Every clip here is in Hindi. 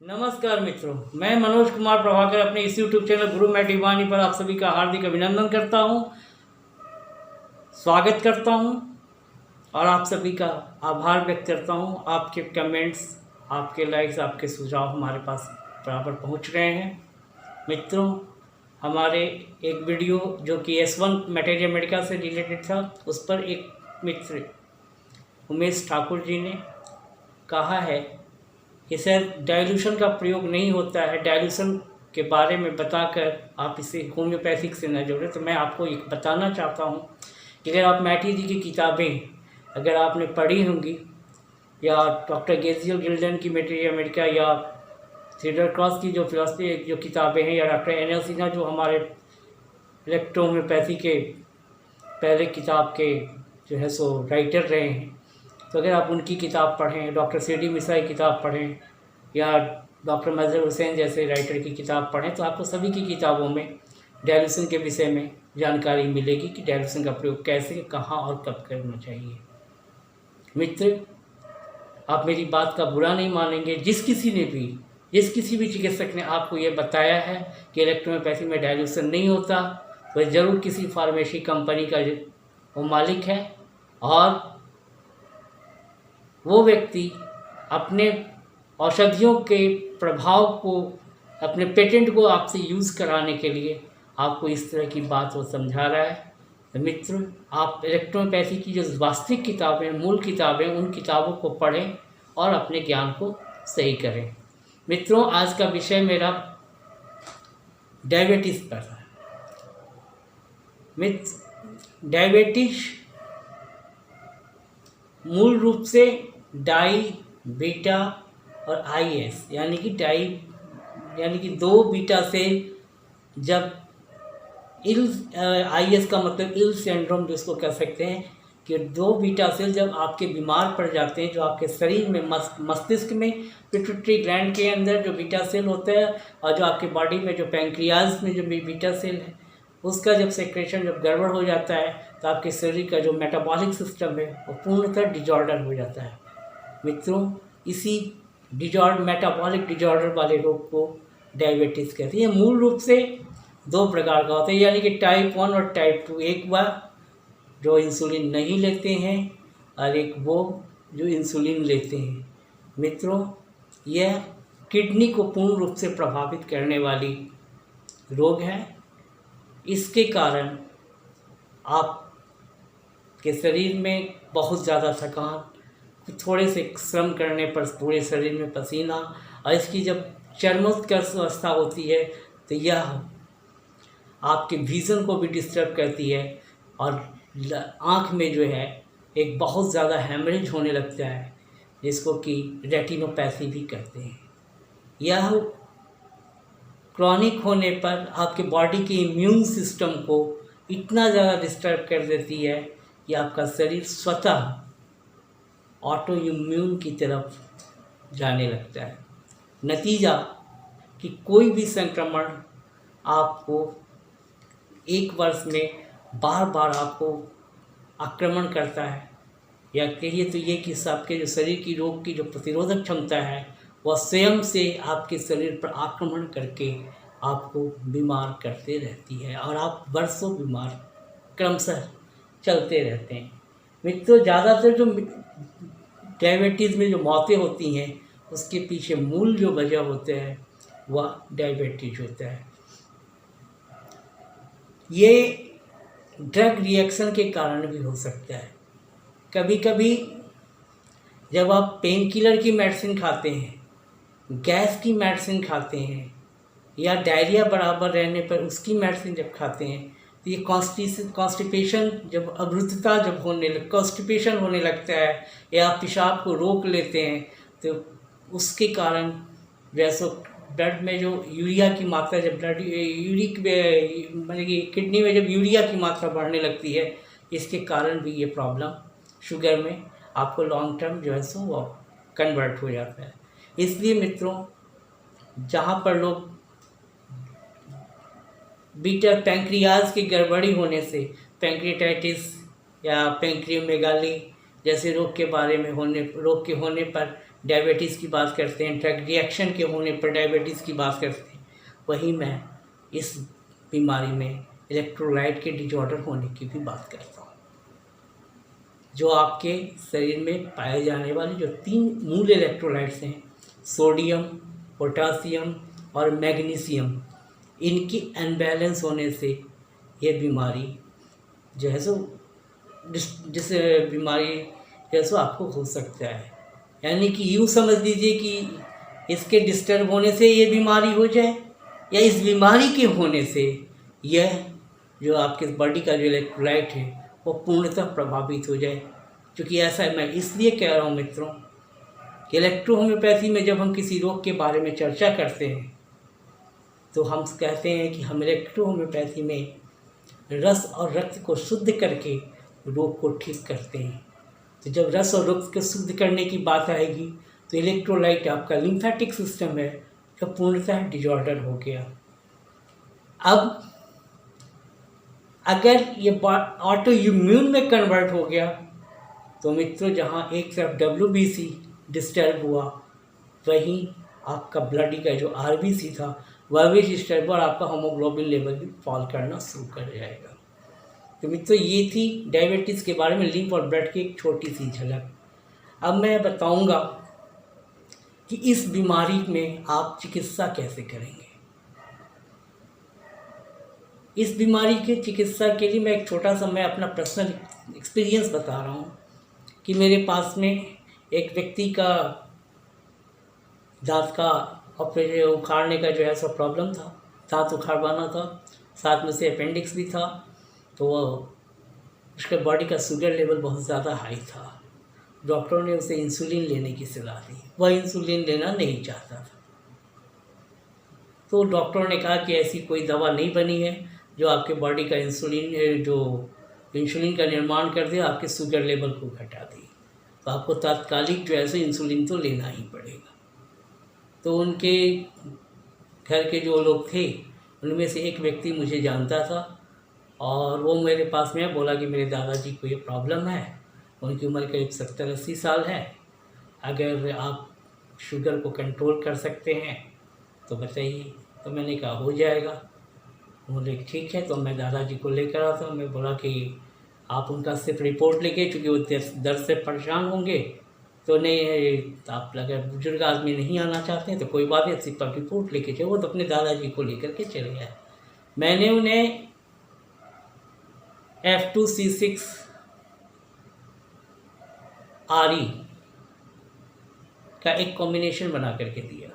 नमस्कार मित्रों, मैं मनोज कुमार प्रभाकर अपने इस यूट्यूब चैनल गुरु मैट वाणी पर आप सभी का हार्दिक अभिनंदन करता हूं, स्वागत करता हूं और आप सभी का आभार व्यक्त करता हूं। आपके कमेंट्स, आपके लाइक्स, आपके सुझाव हमारे पास बराबर पहुंच रहे हैं। मित्रों, हमारे एक वीडियो जो कि S1 मटेरिया मेडिका से रिलेटेड था, उस पर एक मित्र उमेश ठाकुर जी ने कहा है कि सर डाइल्यूशन का प्रयोग नहीं होता है, डाइल्यूशन के बारे में बताकर आप इसे होम्योपैथिक से न जोड़ें। तो मैं आपको एक बताना चाहता हूँ कि अगर आप मैटी जी की किताबें अगर आपने पढ़ी होंगी, या डॉक्टर गेजियल गिल्डन की मटेरिया मेडिका, या थीडर क्रॉस की जो फिलॉसफी जो किताबें हैं, या डॉक्टर एन.एल. सिन्हा जो हमारे इलेक्ट्रो होम्योपैथी के पहले किताब के जो है सो राइटर रहे हैं, तो अगर आप उनकी किताब पढ़ें, डॉक्टर C.D. मिश्रा की किताब पढ़ें, या डॉक्टर मजहर हुसैन जैसे राइटर की किताब पढ़ें, तो आपको सभी की किताबों में डाइल्यूशन के विषय में जानकारी मिलेगी कि डाइल्यूशन का प्रयोग कैसे, कहाँ और कब करना चाहिए। मित्र, आप मेरी बात का बुरा नहीं मानेंगे। जिस किसी भी चिकित्सक ने आपको ये बताया है कि इलेक्ट्रोहोम्योपैथी में डाइल्यूशन नहीं होता, वह ज़रूर किसी फार्मेसी कंपनी का वो मालिक है, और वो व्यक्ति अपने औषधियों के प्रभाव को, अपने पेटेंट को आपसे यूज़ कराने के लिए आपको इस तरह की बात वो समझा रहा है। तो मित्र, आप इलेक्ट्रोपैथी की जो वास्तविक किताबें, मूल किताबें, उन किताबों को पढ़ें और अपने ज्ञान को सही करें। मित्रों, आज का विषय मेरा डायबिटीज़ पर है। मित्र, डायबिटीज मूल रूप से डाई, बीटा और IS यानी कि दो बीटा सेल, जब IS का मतलब इल सिंड्रोम जिसको कह सकते हैं, कि दो बीटा सेल जब आपके बीमार पड़ जाते हैं, जो आपके शरीर में मस्तिष्क में पिट्यूटरी ग्लैंड के अंदर जो बीटा सेल होता है, और जो आपके बॉडी में जो पैंक्रियाज में जो बीटा सेल है, उसका जब सेक्रेशन जब गड़बड़ हो जाता है, तो आपके शरीर का जो मेटाबॉलिक सिस्टम है वो पूर्णतः डिजॉर्डर हो जाता है। मित्रों, इसी मेटाबॉलिक डिजॉर्डर वाले रोग को डायबिटीज़ कहते हैं। ये मूल रूप से दो प्रकार का होता है, यानी कि टाइप 1 और टाइप 2। एक वह जो इंसुलिन नहीं लेते हैं, और एक वो जो इंसुलिन लेते हैं। मित्रों, यह किडनी को पूर्ण रूप से प्रभावित करने वाली रोग है। इसके कारण आपके शरीर में बहुत ज़्यादा थकान, थोड़े से श्रम करने पर पूरे शरीर में पसीना, और इसकी जब चरमोत्कर्ष अवस्था होती है तो यह आपके विज़न को भी डिस्टर्ब करती है, और आँख में जो है एक बहुत ज़्यादा हैमरेज होने लगता है, जिसको कि रेटिनोपैथी भी कहते हैं। यह क्रॉनिक होने पर आपके बॉडी के इम्यून सिस्टम को इतना ज़्यादा डिस्टर्ब कर देती है कि आपका शरीर स्वतः ऑटो इम्यून की तरफ जाने लगता है। नतीजा कि कोई भी संक्रमण आपको एक वर्ष में बार बार आपको आक्रमण करता है, या कहिए तो ये कि आपके जो शरीर की रोग की जो प्रतिरोधक क्षमता है, वह स्वयं से आपके शरीर पर आक्रमण करके आपको बीमार करते रहती है, और आप वर्षों बीमार क्रमशः चलते रहते हैं। मित्रों, ज़्यादातर जो डायबिटीज़ में जो मौतें होती हैं, उसके पीछे मूल जो वजह होते हैं वह डायबिटीज होता है। ये ड्रग रिएक्शन के कारण भी हो सकता है। कभी कभी जब आप पेन किलर की मेडिसिन खाते हैं, गैस की मेडिसिन खाते हैं, या डायरिया बराबर रहने पर उसकी मेडिसिन जब खाते हैं, तो ये कॉन्स्टिपेशन जब अवरुद्धता जब कॉन्स्टिपेशन होने लगता है, या आप पेशाब को रोक लेते हैं, तो उसके कारण वैसे ब्लड में जो यूरिया की मात्रा, जब मतलब कि किडनी में जब यूरिया की मात्रा बढ़ने लगती है, इसके कारण भी ये प्रॉब्लम शुगर में आपको लॉन्ग टर्म जो है सो वो कन्वर्ट हो जाता है। इसलिए मित्रों, जहाँ पर लोग बीटा पैंक्रियाज की गड़बड़ी होने से, पैंक्रियाटाइटिस या पैंक्रियोमेगाली जैसे रोग के होने पर डायबिटीज़ की बात करते हैं, ड्रग रिएक्शन के होने पर डायबिटीज़ की बात करते हैं, वहीं मैं इस बीमारी में इलेक्ट्रोलाइट के डिसऑर्डर होने की भी बात करता हूँ। जो आपके शरीर में पाए जाने वाले जो 3 मूल इलेक्ट्रोलाइट्स हैं, सोडियम, पोटासियम और मैग्नीशियम, इनकी अनबैलेंस होने से ये बीमारी जो है सो जिस बीमारी जो है सो आपको हो सकता है। यानी कि यूँ समझ लीजिए कि इसके डिस्टर्ब होने से ये बीमारी हो जाए, या इस बीमारी के होने से यह जो आपके बॉडी का जो इलेक्ट्रोलाइट है वो पूर्णतः प्रभावित हो जाए। क्योंकि ऐसा मैं इसलिए कह रहा हूँ मित्रों कि इलेक्ट्रोहोम्योपैथी में जब हम किसी रोग के बारे में चर्चा करते हैं तो हम कहते हैं कि हम इलेक्ट्रोहोम्योपैथी में रस और रक्त को शुद्ध करके रोग को ठीक करते हैं। तो जब रस और रक्त को शुद्ध करने की बात आएगी तो इलेक्ट्रोलाइट आपका लिम्फेटिक सिस्टम है जो पूर्णतः डिसऑर्डर हो गया। अब अगर ये ऑटो इम्यून में कन्वर्ट हो गया तो मित्रों जहाँ एक तरफ WBC डिस्टर्ब हुआ, वहीं आपका ब्लडी का जो RBC था वह भी डिस्टर्ब और आपका होमोग्लोबिन लेवल भी फॉल करना शुरू कर जाएगा। तो मित्रों ये थी डायबिटीज़ के बारे में लिम्फ और ब्लड की एक छोटी सी झलक। अब मैं बताऊंगा कि इस बीमारी में आप चिकित्सा कैसे करेंगे। इस बीमारी की चिकित्सा के लिए मैं एक छोटा सा मैं अपना पर्सनल एक्सपीरियंस बता रहा हूँ कि मेरे पास में एक व्यक्ति का दांत का ऑपरेशन उखाड़ने का जो है सो प्रॉब्लम था, दांत उखाड़वाना था, साथ में से अपेंडिक्स भी था। तो उसके बॉडी का शुगर लेवल बहुत ज़्यादा हाई था। डॉक्टरों ने उसे इंसुलिन लेने की सलाह दी, वह इंसुलिन लेना नहीं चाहता था। तो डॉक्टरों ने कहा कि ऐसी कोई दवा नहीं बनी है जो आपके बॉडी का इंसुलिन का निर्माण कर दे, आपके शुगर लेवल को घटा दे, तो आपको तात्कालिक जो है सो इंसुलिन तो लेना ही पड़ेगा। तो उनके घर के जो लोग थे उनमें से एक व्यक्ति मुझे जानता था और वो मेरे पास में बोला कि मेरे दादाजी को ये प्रॉब्लम है, उनकी उम्र करीब 70-80 साल है, अगर आप शुगर को कंट्रोल कर सकते हैं तो बताइए। तो मैंने कहा हो जाएगा। बोले ठीक है। तो मैं दादाजी को लेकर आता। मैं बोला कि आप उनका सिर्फ रिपोर्ट लेके, चूँकि वो दर्द से परेशान होंगे तो नहीं, आप अगर बुजुर्ग आदमी नहीं आना चाहते हैं तो कोई बात नहीं, सिर्फ रिपोर्ट लेके चले। वो तो अपने दादाजी को लेकर के चले गए। मैंने उन्हें F2C6 RE का एक कॉम्बिनेशन बना करके दिया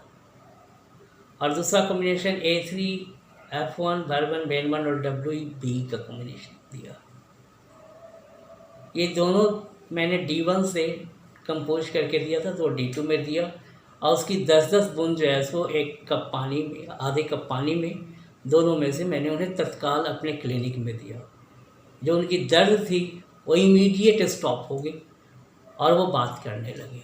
और दूसरा कॉम्बिनेशन A3F1 वर्बन बेनवन और WB का कॉम्बिनेशन दिया। ये दोनों मैंने D1 से कंपोज करके दिया था, तो D2 में दिया और उसकी 10-10 बूंद जो है सो एक कप पानी में, आधे कप पानी में, दोनों में से मैंने उन्हें तत्काल अपने क्लिनिक में दिया। जो उनकी दर्द थी वो इमीडिएट स्टॉप हो गई और वो बात करने लगे।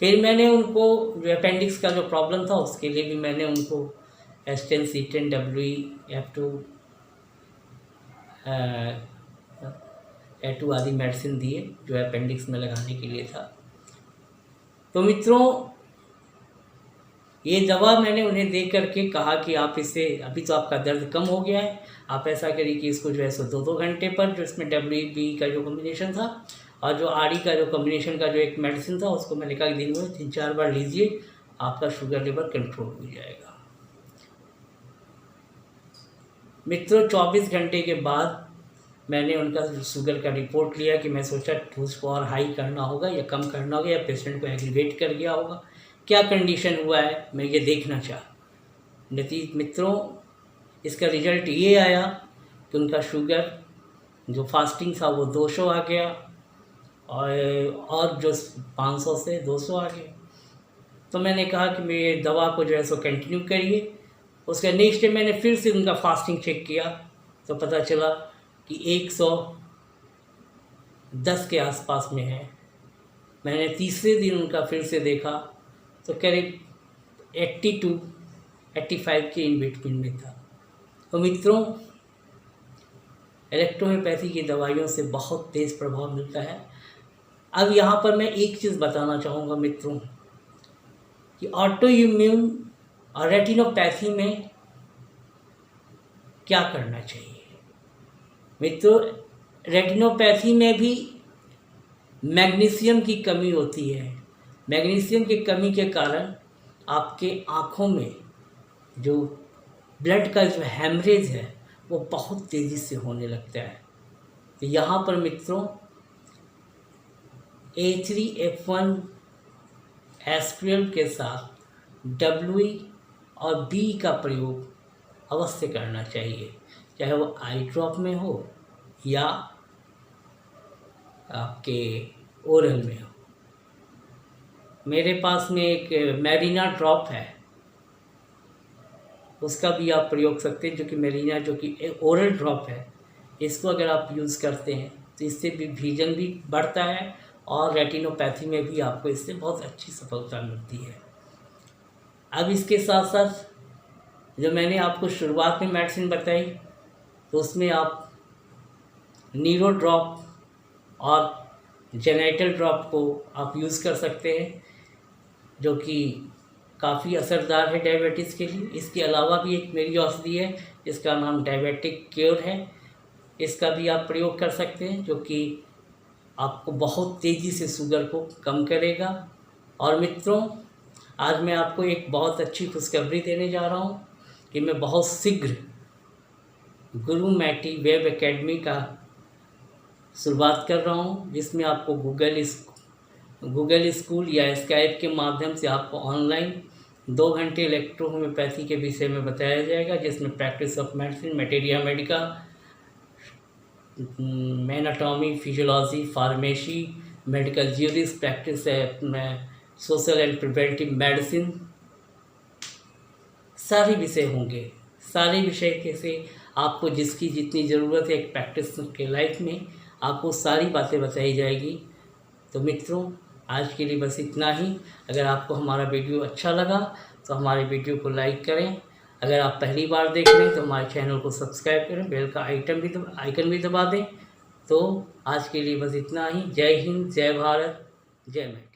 फिर मैंने उनको जो अपेंडिक्स का जो प्रॉब्लम था उसके लिए भी मैंने उनको S10 C10 WE F2 A2 आदि मेडिसिन दिए जो अपेंडिक्स में लगाने के लिए था। तो मित्रों ये दवा मैंने उन्हें दे करके कहा कि आप इसे, अभी तो आपका दर्द कम हो गया है, आप ऐसा करिए कि इसको जो है सो 2-2 घंटे पर, जो इसमें WB का जो कॉम्बिनेशन था और जो RE का जो कॉम्बिनेशन का जो एक मेडिसिन था उसको मैंने कहा कि दिन में 3-4 बार लीजिए, आपका शुगर लेवल कंट्रोल हो जाएगा। मित्रों 24 घंटे के बाद मैंने उनका शुगर का रिपोर्ट लिया कि मैं सोचा उसको और हाई करना होगा या कम करना होगा या पेशेंट को एग्रीवेट कर गया होगा, क्या कंडीशन हुआ है मैं ये देखना चाहा। मित्रों इसका रिजल्ट ये आया कि उनका शुगर जो फास्टिंग था वो 200 आ गया और जो 500 से 200 आ गया। तो मैंने कहा कि मैं ये दवा को जो है सो कंटिन्यू करिए। उसके नेक्स्ट डे मैंने फिर से उनका फास्टिंग चेक किया तो पता चला कि 110 के आसपास में है। मैंने तीसरे दिन उनका फिर से देखा तो करीब 82-85 के इन बिटवीन में था। तो मित्रों इलेक्ट्रोहोम्योपैथी की दवाइयों से बहुत तेज़ प्रभाव मिलता है। अब यहाँ पर मैं एक चीज़ बताना चाहूँगा मित्रों कि ऑटो इम्यून और रेटिनोपैथी में क्या करना चाहिए। मित्रों, रेटिनोपैथी में भी मैग्नीशियम की कमी होती है। मैग्नीशियम की कमी के कारण आपके आँखों में जो ब्लड का जो हैमरेज है वो बहुत तेज़ी से होने लगता है। तो यहाँ पर मित्रों A3F1 एस्प्रियल के साथ WE और B का प्रयोग अवश्य करना चाहिए, चाहे वो आई ड्रॉप में हो या आपके ओरल में हो। मेरे पास में एक मैरिना ड्रॉप है, उसका भी आप प्रयोग कर सकते हैं, जो कि मैरिना जो कि एक ओरल ड्रॉप है। इसको अगर आप यूज़ करते हैं तो इससे भी विजन भी बढ़ता है और रेटिनोपैथी में भी आपको इससे बहुत अच्छी सफलता मिलती है। अब इसके साथ साथ जो मैंने आपको शुरुआत में मेडिसिन बताई, तो उसमें आप नीरो ड्रॉप और जेनेटल ड्रॉप को आप यूज़ कर सकते हैं, जो कि काफ़ी असरदार है डायबिटीज़ के लिए। इसके अलावा भी एक मेरी औषधि है, इसका नाम डायबिटिक क्योर है। इसका भी आप प्रयोग कर सकते हैं, जो कि आपको बहुत तेज़ी से शुगर को कम करेगा। और मित्रों, आज मैं आपको एक बहुत अच्छी खुशखबरी देने जा रहा हूँ कि मैं बहुत शीघ्र गुरु मैटी वेब एकेडमी का शुरुआत कर रहा हूँ, जिसमें आपको गूगल स्कूल या स्काइप के माध्यम से आपको ऑनलाइन 2 घंटे इलेक्ट्रो होम्योपैथी के विषय में बताया जाएगा, जिसमें practice of medicine, materia Medica, anatomy, physiology, pharmacy, medical juris, practice है सोशल एंड प्रिवेंटिव मेडिसिन, सारे विषय होंगे। सारे विषय कैसे आपको जिसकी जितनी ज़रूरत है एक प्रैक्टिस के लाइफ में, आपको सारी बातें बताई जाएगी। तो मित्रों, आज के लिए बस इतना ही। अगर आपको हमारा वीडियो अच्छा लगा तो हमारे वीडियो को लाइक करें। अगर आप पहली बार देख रहे हैं तो हमारे चैनल को सब्सक्राइब करें, बेल का आइकन भी दबा दें। तो आज के लिए बस इतना ही। जय हिंद, जय भारत, जय मैथिली।